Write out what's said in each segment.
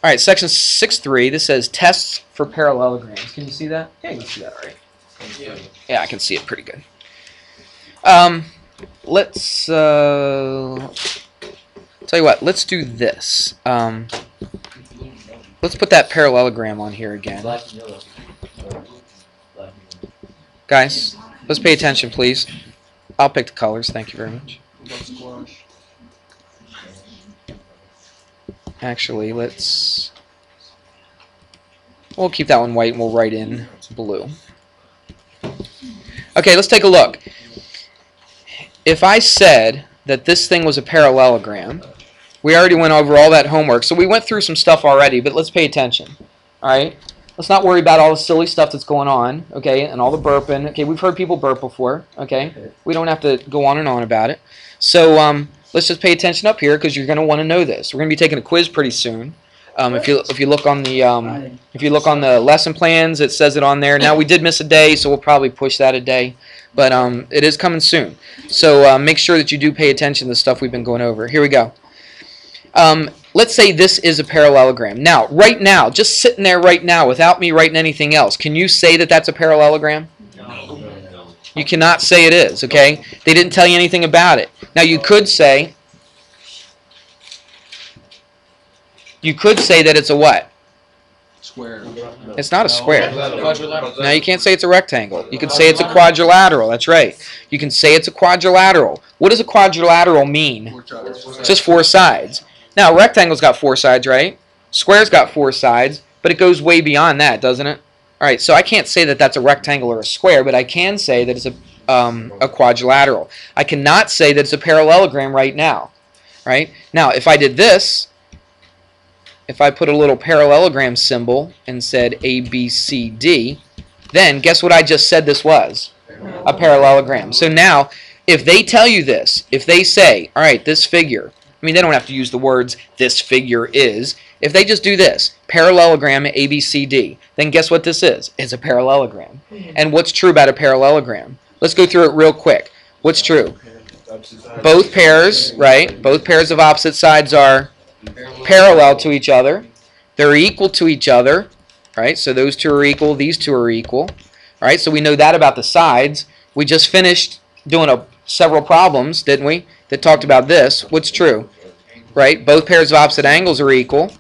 All right, section 6.3. This says tests for parallelograms. Can you see that? Yeah, you can see that, all right? Yeah, I can see it pretty good. Let's tell you what. Let's do this. Let's put that parallelogram on here again. Guys, let's pay attention, please. I'll pick the colors. Thank you very much. Actually, we'll keep that one white and we'll write in blue. Okay, let's take a look. If I said that this thing was a parallelogram, we already went over all that homework, so we went through some stuff already, but let's pay attention. All right? Let's not worry about all the silly stuff that's going on, okay, and all the burping. Okay, we've heard people burp before, okay? We don't have to go on and on about it. So let's just pay attention up here because you're going to want to know this. We're going to be taking a quiz pretty soon. If you look on the lesson plans, it says it on there. Now we did miss a day, so we'll probably push that a day, but it is coming soon. So make sure that you do pay attention to the stuff we've been going over. Here we go. Let's say this is a parallelogram. Now, right now, just sitting there right now without me writing anything else, can you say that that's a parallelogram? No. You cannot say it is, okay? They didn't tell you anything about it. Now, you could say that it's a what? Square. It's not a square. No, you can't say it's a rectangle. You can say it's a quadrilateral. That's right. You can say it's a quadrilateral. What does a quadrilateral mean? Just four sides. Now, a rectangle's got four sides, right? Square's got four sides, but it goes way beyond that, doesn't it? All right, so I can't say that that's a rectangle or a square, but I can say that it's a quadrilateral. I cannot say that it's a parallelogram right now. Right? Now, if I did this, if I put a little parallelogram symbol and said A, B, C, D, then guess what I just said this was? A parallelogram. So now, if they tell you this, if they say, all right, this figure, I mean, they don't have to use the words, this figure is. If they just do this, parallelogram A, B, C, D, then guess what this is? It's a parallelogram. And what's true about a parallelogram? Let's go through it real quick. What's true? Both pairs, right? Both pairs of opposite sides are parallel to each other. They're equal to each other, right? So those two are equal, these two are equal. All right, so we know that about the sides. We just finished doing several problems, didn't we, that talked about this. What's true? Right? Both pairs of opposite angles are equal.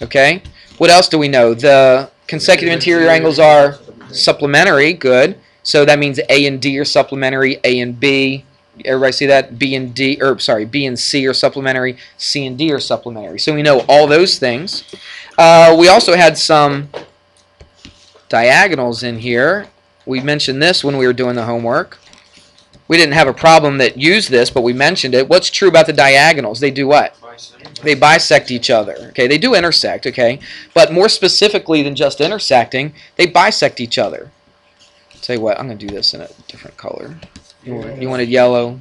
Okay? What else do we know? The consecutive interior angles are supplementary. Good. So that means A and D are supplementary, A and B. Everybody see that? B and D, or sorry, B and C are supplementary, C and D are supplementary. So we know all those things. We also had some diagonals in here. We mentioned this when we were doing the homework. We didn't have a problem that used this, but we mentioned it. What's true about the diagonals? They do what? They bisect each other. Okay, they do intersect, okay? But more specifically than just intersecting, they bisect each other. I'll tell you what, I'm going to do this in a different color. You wanted yellow?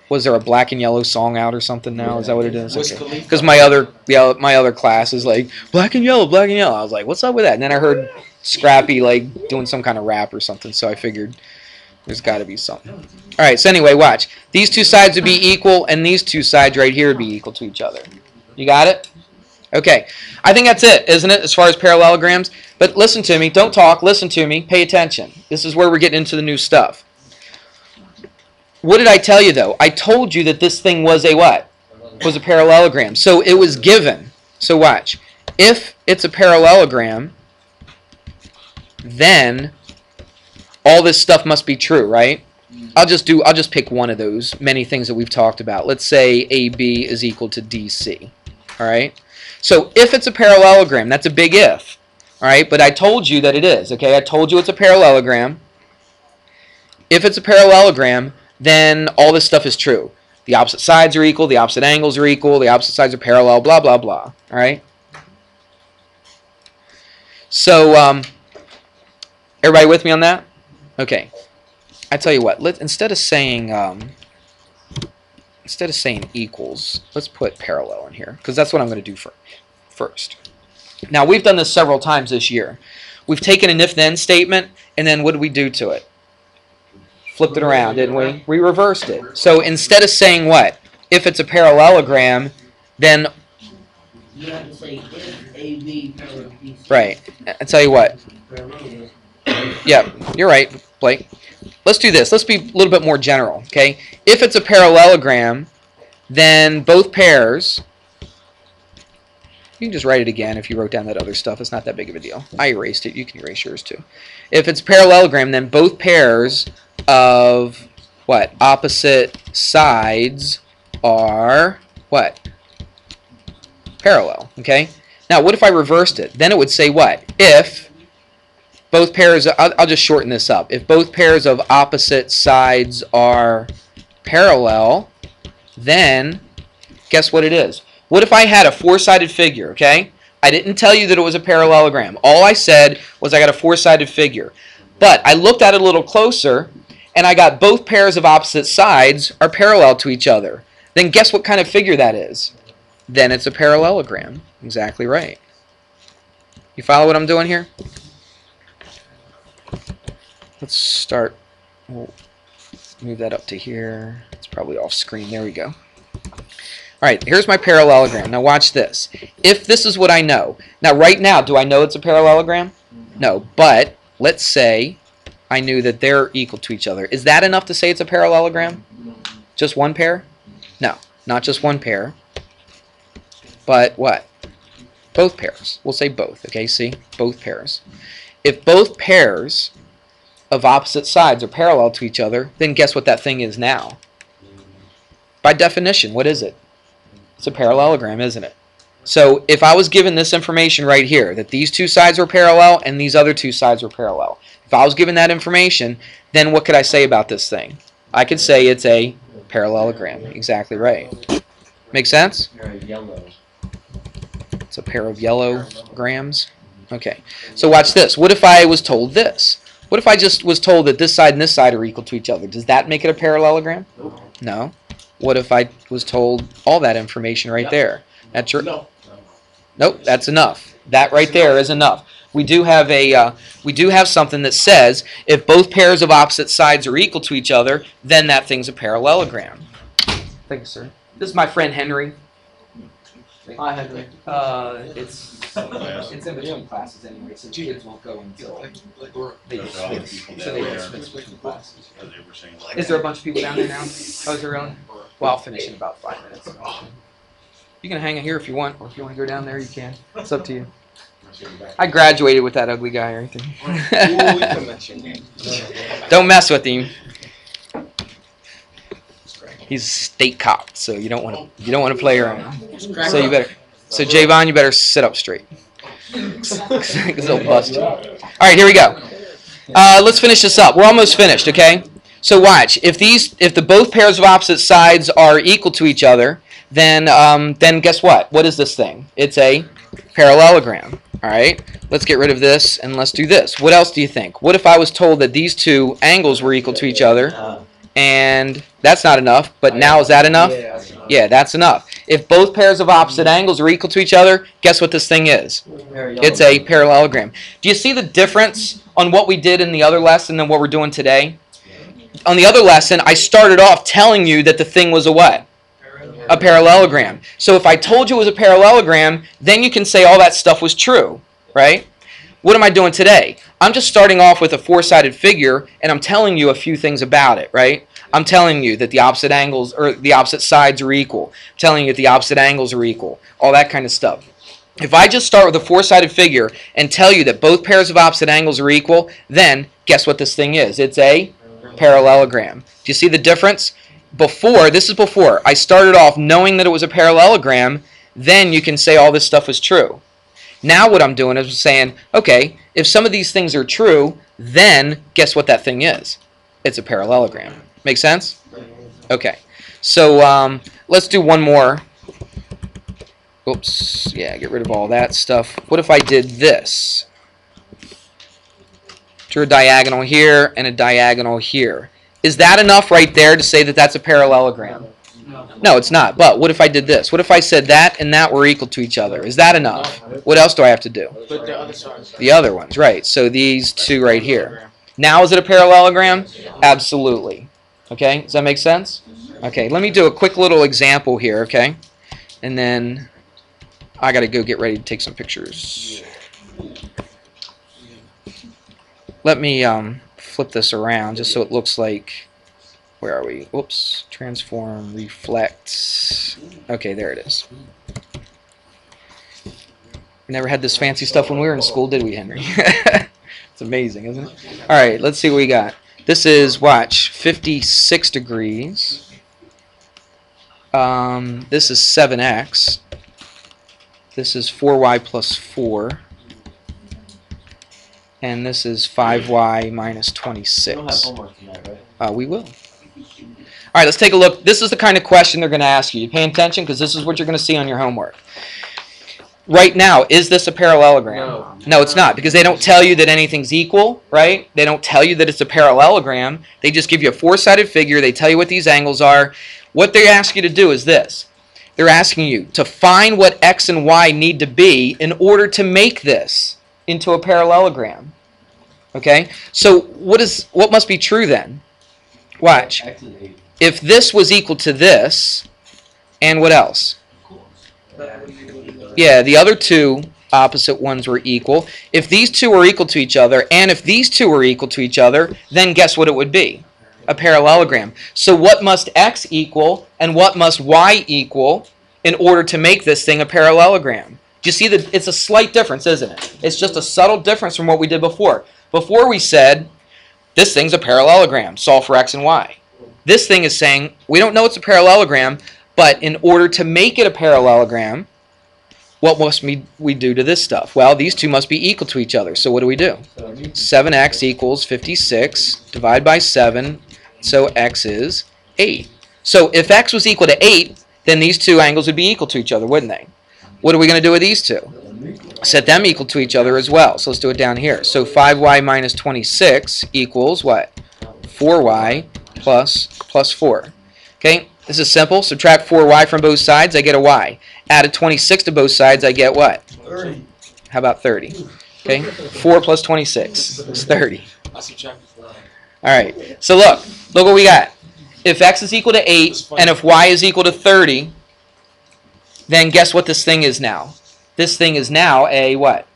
Was there a black and yellow song out or something now? Is that what it is? Okay. Because my other class is like, black and yellow, black and yellow. I was like, what's up with that? And then I heard Scrappy like doing some kind of rap or something, so I figured there's got to be something. All right, so anyway, watch. These two sides would be equal, and these two sides right here would be equal to each other. You got it? Okay. I think that's it, isn't it, as far as parallelograms? But listen to me. Don't talk. Listen to me. Pay attention. This is where we're getting into the new stuff. What did I tell you, though? I told you that this thing was a what? Was a parallelogram. So it was given. So watch. If it's a parallelogram, then all this stuff must be true, right? I'll just pick one of those many things that we've talked about. Let's say AB is equal to DC. All right? So if it's a parallelogram, that's a big if. All right? But I told you that it is, okay? I told you it's a parallelogram. If it's a parallelogram, then all this stuff is true. The opposite sides are equal, the opposite angles are equal, the opposite sides are parallel, blah, blah, blah. All right? So, everybody with me on that? Okay. I tell you what, instead of saying equals, let's put parallel in here, because that's what I'm going to do first. Now, we've done this several times this year. We've taken an if-then statement, and then what did we do to it? Flipped it around, didn't we? We reversed it. So instead of saying what? If it's a parallelogram, then You have to say if AB parallel BC. Right. I tell you what. Yeah, you're right, Blake. Let's do this. Let's be a little bit more general, okay? If it's a parallelogram, then both pairs... You can just write it again if you wrote down that other stuff. It's not that big of a deal. I erased it. You can erase yours too. If it's a parallelogram, then both pairs of, what? Opposite sides are, what? Parallel, okay? Now, what if I reversed it? Then it would say what? If both pairs, I'll just shorten this up. If both pairs of opposite sides are parallel, then guess what it is? What if I had a four-sided figure, okay? I didn't tell you that it was a parallelogram. All I said was I got a four-sided figure. But I looked at it a little closer, and I got both pairs of opposite sides are parallel to each other. Then guess what kind of figure that is? Then it's a parallelogram. Exactly right. You follow what I'm doing here? Let's start. We'll move that up to here. It's probably off screen. There we go. All right, here's my parallelogram. Now watch this. If this is what I know. Now right now, do I know it's a parallelogram? No, but let's say I knew that they're equal to each other. Is that enough to say it's a parallelogram? Just one pair? No, not just one pair. But what? Both pairs. We'll say both, okay? See? Both pairs. If both pairs of opposite sides are parallel to each other, then guess what that thing is now? By definition, what is it? It's a parallelogram, isn't it? So if I was given this information right here, that these two sides were parallel and these other two sides were parallel, if I was given that information, then what could I say about this thing? I could say it's a parallelogram. Exactly right. Make sense? It's a pair of yellow grams. Okay. So watch this. What if I was told this? What if I just was told that this side and this side are equal to each other? Does that make it a parallelogram? No. What if I was told all that information right there? That's your... Nope, that's enough. That right there is enough. We do have something that says if both pairs of opposite sides are equal to each other, then that thing's a parallelogram. Thank you, sir. This is my friend Henry. Hi, Henry. It's in between classes anyway, so kids won't go until they dismiss between classes. Is there a bunch of people down there now? Oh, is there really? Well, I'll finish in about 5 minutes. You can hang it here if you want, or if you want to go down there, you can. It's up to you. I graduated with that ugly guy right there. Don't mess with him. He's a state cop, so you don't want to play around. So you better. So Javon, you better sit up straight, because he'll bust you. All right, here we go. Let's finish this up. We're almost finished, okay? So watch. If the both pairs of opposite sides are equal to each other, then guess what? What is this thing? It's a parallelogram. All right. Let's get rid of this and let's do this. What else do you think? What if I was told that these two angles were equal to each other? And that's not enough, but now is that enough? Yeah, that's enough. If both pairs of opposite angles are equal to each other, guess what this thing is? It's a parallelogram. Do you see the difference on what we did in the other lesson and what we're doing today? On the other lesson, I started off telling you that the thing was a what? A parallelogram. So if I told you it was a parallelogram, then you can say all that stuff was true, right? What am I doing today? I'm just starting off with a four-sided figure, and I'm telling you a few things about it, right? I'm telling you that the opposite angles or the opposite sides are equal. I'm telling you that the opposite angles are equal. All that kind of stuff. If I just start with a four-sided figure and tell you that both pairs of opposite angles are equal, then guess what this thing is? It's a parallelogram. Do you see the difference? This is before. I started off knowing that it was a parallelogram, then you can say all this stuff was true. Now what I'm doing is saying, okay, if some of these things are true, then guess what that thing is? It's a parallelogram. Make sense? Okay. So let's do one more. Oops. Yeah, get rid of all that stuff. What if I did this? Drew a diagonal here and a diagonal here. Is that enough right there to say that that's a parallelogram? No, it's not. But what if I did this? What if I said that and that were equal to each other? Is that enough? What else do I have to do? But the other sides. The other ones, right. So these two right here. Now is it a parallelogram? Absolutely. Okay, does that make sense? Okay, let me do a quick little example here, okay? And then I got to go get ready to take some pictures. Let me flip this around just so it looks like, where are we? Whoops. Transform, reflect. Okay, there it is. We never had this fancy stuff when we were in school, did we, Henry? It's amazing, isn't it? All right, let's see what we got. This is, watch, 56 degrees. This is 7x. This is 4y plus 4. And this is 5y minus 26. You don't have homework tonight, right? We will. All right, let's take a look. This is the kind of question they're going to ask you. You paying attention? Because this is what you're going to see on your homework. Right now, is this a parallelogram? No. No, it's not, because they don't tell you that anything's equal, right? They don't tell you that it's a parallelogram. They just give you a four-sided figure. They tell you what these angles are. What they ask you to do is this. They're asking you to find what x and y need to be in order to make this into a parallelogram. Okay? So what must be true then? Watch. If this was equal to this, and what else? Yeah, the other two opposite ones were equal. If these two are equal to each other, and if these two are equal to each other, then guess what it would be? A parallelogram. So what must x equal, and what must y equal in order to make this thing a parallelogram? Do you see that it's a slight difference, isn't it? It's just a subtle difference from what we did before. Before we said, this thing's a parallelogram, solve for x and y. This thing is saying, we don't know it's a parallelogram, but in order to make it a parallelogram, what must we do to this stuff? Well, these two must be equal to each other. So what do we do? 7x equals 56, divide by 7, so x is 8. So if x was equal to 8, then these two angles would be equal to each other, wouldn't they? What are we going to do with these two? Set them equal to each other as well. So let's do it down here. So 5y minus 26 equals what? 4y plus 4. Okay, this is simple. Subtract 4y from both sides, I get a y. Add a 26 to both sides, I get what? 30. How about 30? Okay, 4 plus 26 is 30. All right, so look what we got. If x is equal to 8 and if y is equal to 30, then guess what this thing is now? This thing is now a what?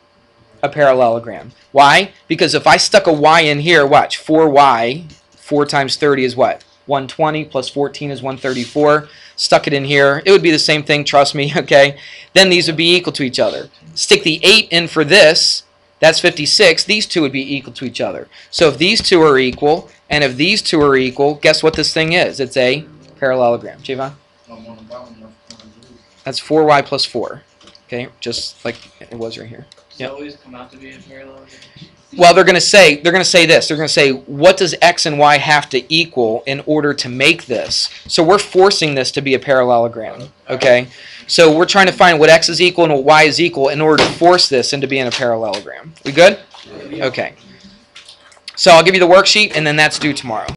A parallelogram. Why? Because if I stuck a y in here, watch, 4y, 4 times 30 is what? 120 plus 14 is 134. Stuck it in here. It would be the same thing, trust me, okay? Then these would be equal to each other. Stick the 8 in for this, that's 56. These two would be equal to each other. So if these two are equal, and if these two are equal, guess what this thing is? It's a parallelogram. Javon? That's 4y plus 4. Okay, just like it was right here. Does it always come out to be a parallelogram? Well, they're going to say this. They're going to say, what does x and y have to equal in order to make this? So we're forcing this to be a parallelogram. Okay, so we're trying to find what x is equal and what y is equal in order to force this into being a parallelogram. We good? Okay. So I'll give you the worksheet, and then that's due tomorrow.